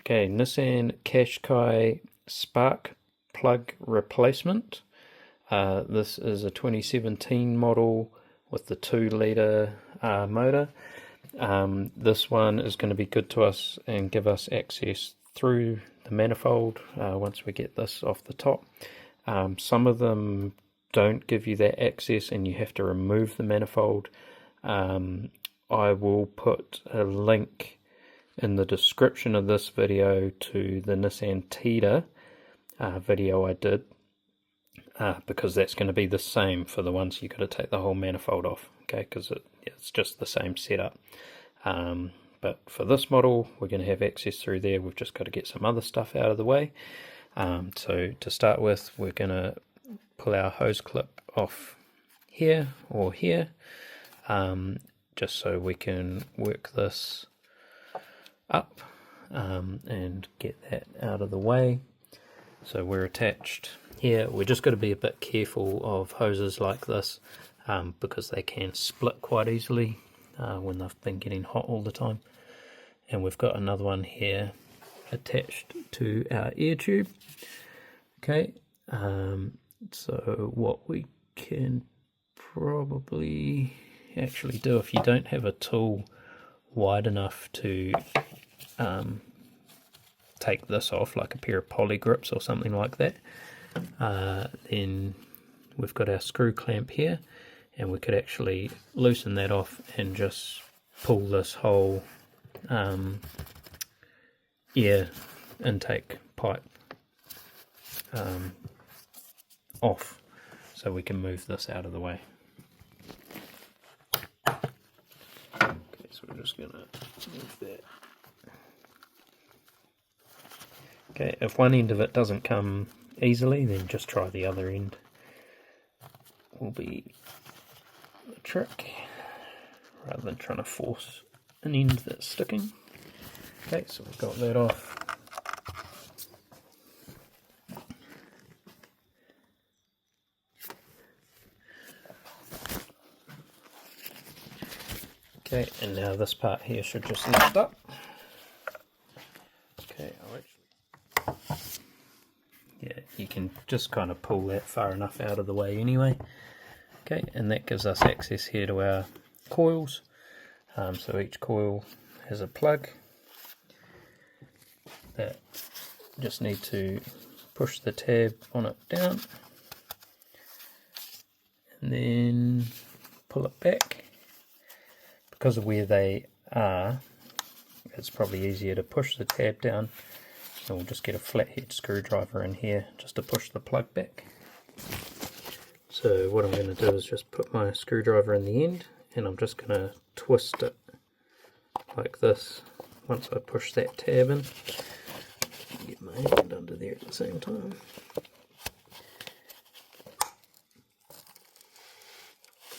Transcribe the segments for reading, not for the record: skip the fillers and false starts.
Okay, Nissan Qashqai spark plug replacement. This is a 2017 model with the 2 litre motor. This one is going to be good to us and give us access through the manifold once we get this off the top. Some of them don't give you that access and you have to remove the manifold. I will put a link in the description of this video to the Nissan Qashqai video I did, because that's going to be the same for the ones you got to take the whole manifold off, okay, because it's just the same setup. But for this model we're going to have access through there. We've just got to get some other stuff out of the way. So to start with, we're going to pull our hose clip off here or here, just so we can work this up and get that out of the way. So we're attached here. We're just got to be a bit careful of hoses like this, because they can split quite easily when they've been getting hot all the time. And we've got another one here attached to our air tube. Okay, so what we can probably actually do, if you don't have a tool wide enough to take this off, like a pair of poly grips or something like that, then we've got our screw clamp here, and we could actually loosen that off and just pull this whole air intake pipe off, so we can move this out of the way. Okay, so we're just gonna move that. Okay, if one end of it doesn't come easily, then just try the other end. Will be the trick, rather than trying to force an end that's sticking. Okay, so we've got that off. Okay, and now this part here should just lift up. Okay, yeah, you can just kind of pull that far enough out of the way anyway. Okay, and that gives us access here to our coils. So each coil has a plug that just need to push the tab on it down and then pull it back. Because of where they are, it's probably easier to push the tab down. So we'll just get a flathead screwdriver in here just to push the plug back. So what I'm going to do is just put my screwdriver in the end, and I'm just going to twist it like this once I push that tab in. Get my hand under there at the same time.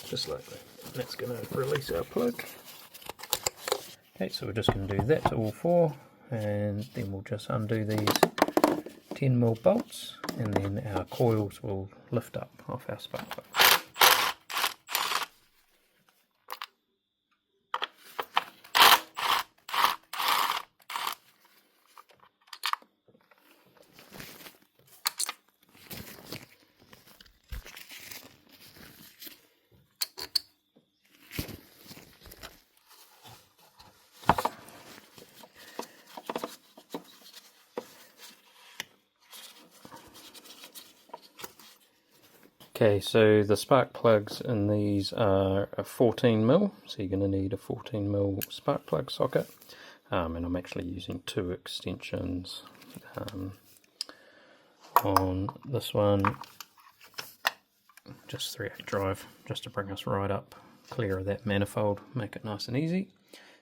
Just like that. And that's going to release our plug. Okay, so we're just going to do that to all four, and then we'll just undo these 10mm bolts, and then our coils will lift up off our spark plug. Okay, so the spark plugs in these are a 14mm, so you're going to need a 14mm spark plug socket, and I'm actually using 2 extensions on this one, just 3/8 drive, just to bring us right up clear of that manifold, make it nice and easy.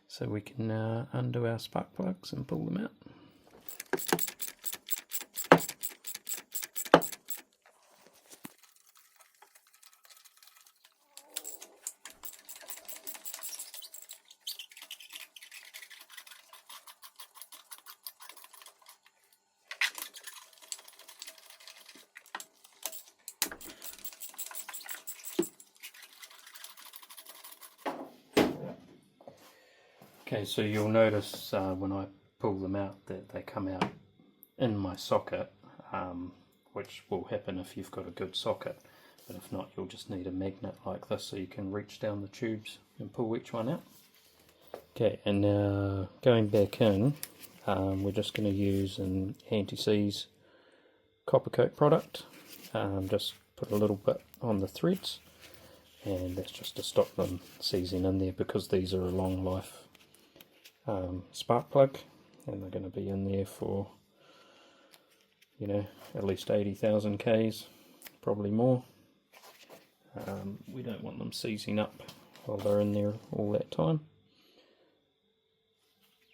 So we can now undo our spark plugs and pull them out. Okay, so you'll notice when I pull them out, that they come out in my socket, which will happen if you've got a good socket, but if not, you'll just need a magnet like this so you can reach down the tubes and pull each one out. Okay, and now going back in, we're just going to use an anti-seize copper coat product. Just put a little bit on the threads, and that's just to stop them seizing in there, because these are a long life spark plug, and they're going to be in there for, you know, at least 80,000 Ks, probably more. We don't want them seizing up while they're in there all that time.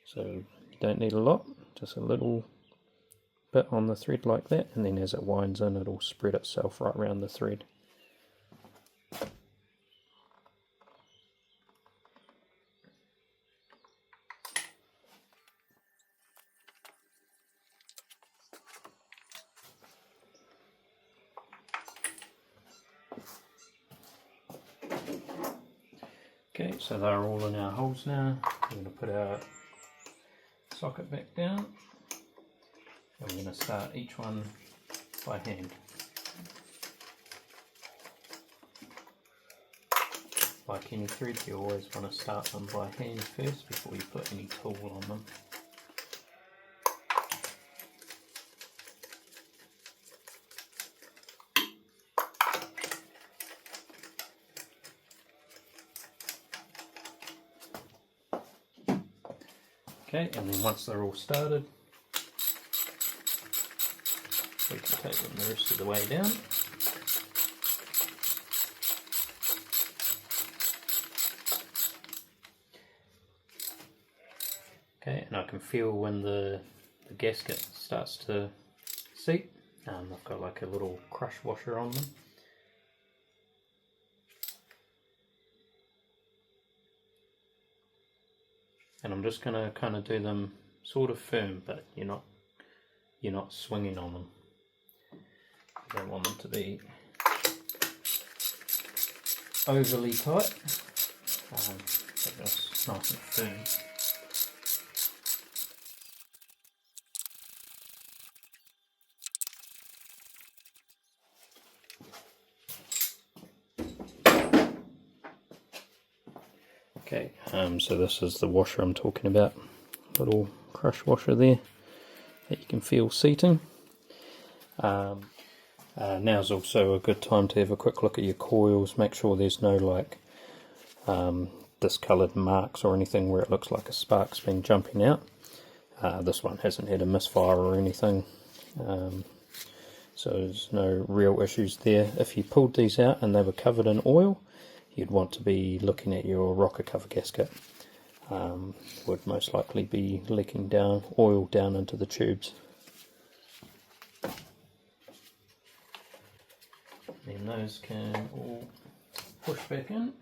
So you don't need a lot, just a little bit on the thread like that, and then as it winds in, it'll spread itself right around the thread. Okay, so they're all in our holes now. We're going to put our socket back down, and we're going to start each one by hand. Like any thread, you always want to start them by hand first before you put any tool on them. Okay, and then once they're all started, we can take them the rest of the way down. Okay, and I can feel when the gasket starts to seat. I've got like a little crush washer on them. And I'm just going to kind of do them sort of firm, but you're not swinging on them. You don't want them to be overly tight, but just nice and firm. Okay, so this is the washer I'm talking about, little crush washer there that you can feel seating. Now's also a good time to have a quick look at your coils, make sure there's no like discoloured marks or anything where it looks like a spark's been jumping out. This one hasn't had a misfire or anything, so there's no real issues there. If you pulled these out and they were covered in oil, you'd want to be looking at your rocker cover gasket. Would most likely be leaking down oil down into the tubes. Then those can all push back in.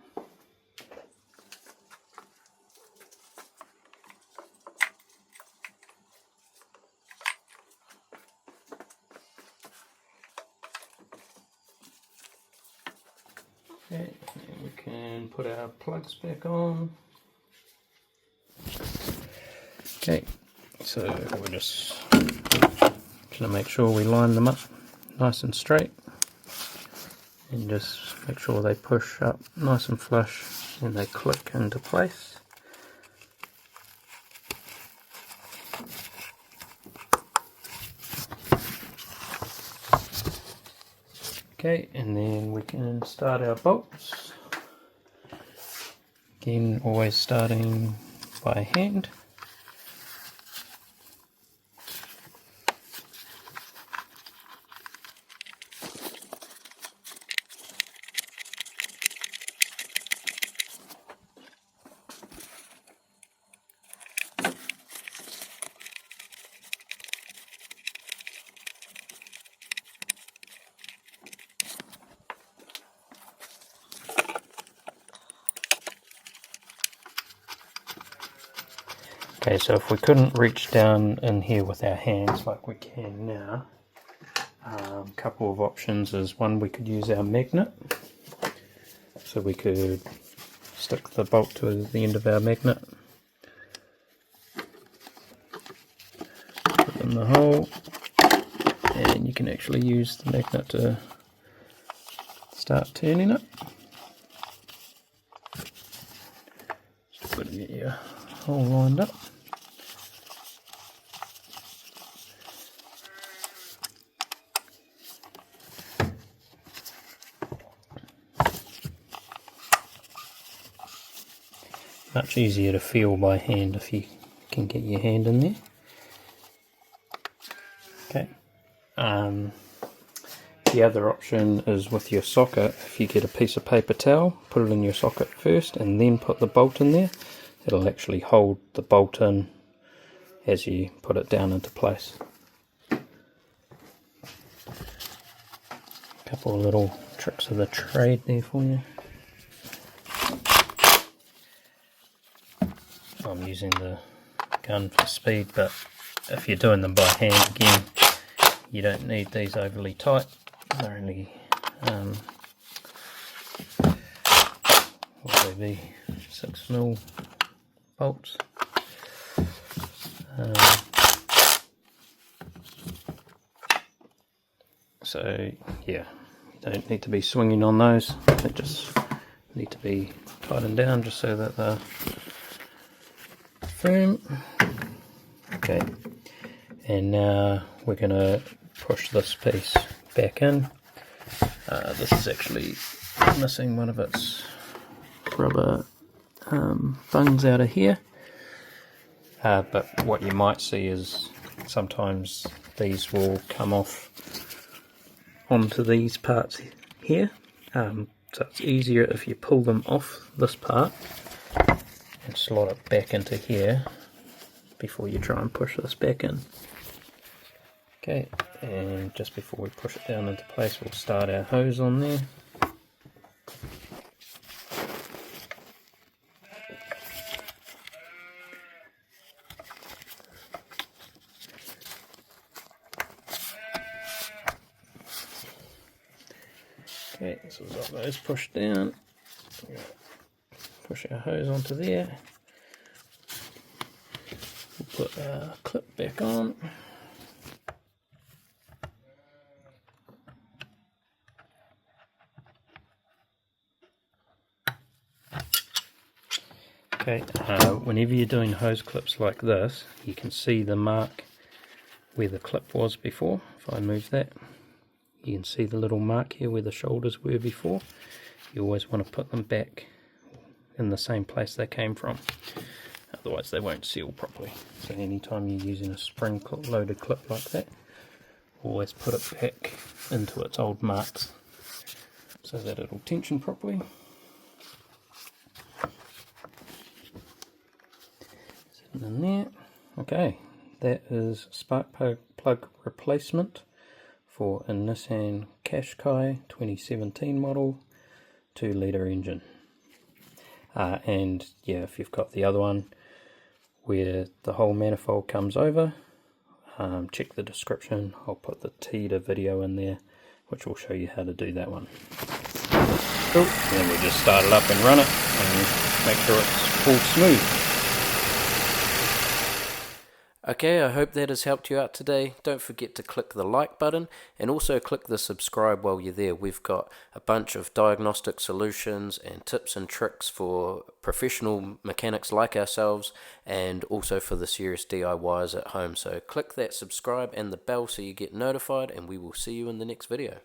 Okay, and we can put our plugs back on. Okay, so we're just going to make sure we line them up nice and straight, and just make sure they push up nice and flush and they click into place. Okay, and then we can start our bolts. Again, always starting by hand. Okay, so if we couldn't reach down in here with our hands like we can now, a couple of options is, one, we could use our magnet. So we could stick the bolt to the end of our magnet, open the hole, and you can actually use the magnet to start turning it. Just got to get your hole lined up. Much easier to feel by hand if you can get your hand in there. Okay. The other option is with your socket. If you get a piece of paper towel, put it in your socket first and then put the bolt in there. It'll actually hold the bolt in as you put it down into place. A couple of little tricks of the trade there for you. I'm using the gun for speed, but if you're doing them by hand again, you don't need these overly tight. They're only what would they be, 6mm bolts. So yeah, you don't need to be swinging on those. They just need to be tightened down just so that they're firm. Okay, and now we're going to push this piece back in. This is actually missing one of its rubber bungs out of here, but what you might see is sometimes these will come off onto these parts here, so it's easier if you pull them off this part and slot it back into here before you try and push this back in. Okay, and just before we push it down into place, we'll start our hose on there. Okay, so we've got those pushed down. Push our hose onto there. We'll put our clip back on. Okay, whenever you're doing hose clips like this, you can see the mark where the clip was before. If I move that, you can see the little mark here where the shoulders were before. You always want to put them back in the same place they came from, otherwise they won't seal properly. So anytime you're using a spring loaded clip like that, always put it back into its old marks so that it'll tension properly. Sitting in there. Okay, that is spark plug replacement for a Nissan Qashqai 2017 model 2-litre engine. And yeah, if you've got the other one where the whole manifold comes over, check the description. I'll put the Tita video in there which will show you how to do that one. Cool. Then we'll just start it up and run it and make sure it's all smooth. Okay, I hope that has helped you out today. Don't forget to click the like button and also click the subscribe while you're there. We've got a bunch of diagnostic solutions and tips and tricks for professional mechanics like ourselves, and also for the serious DIYers at home. So click that subscribe and the bell so you get notified, and we will see you in the next video.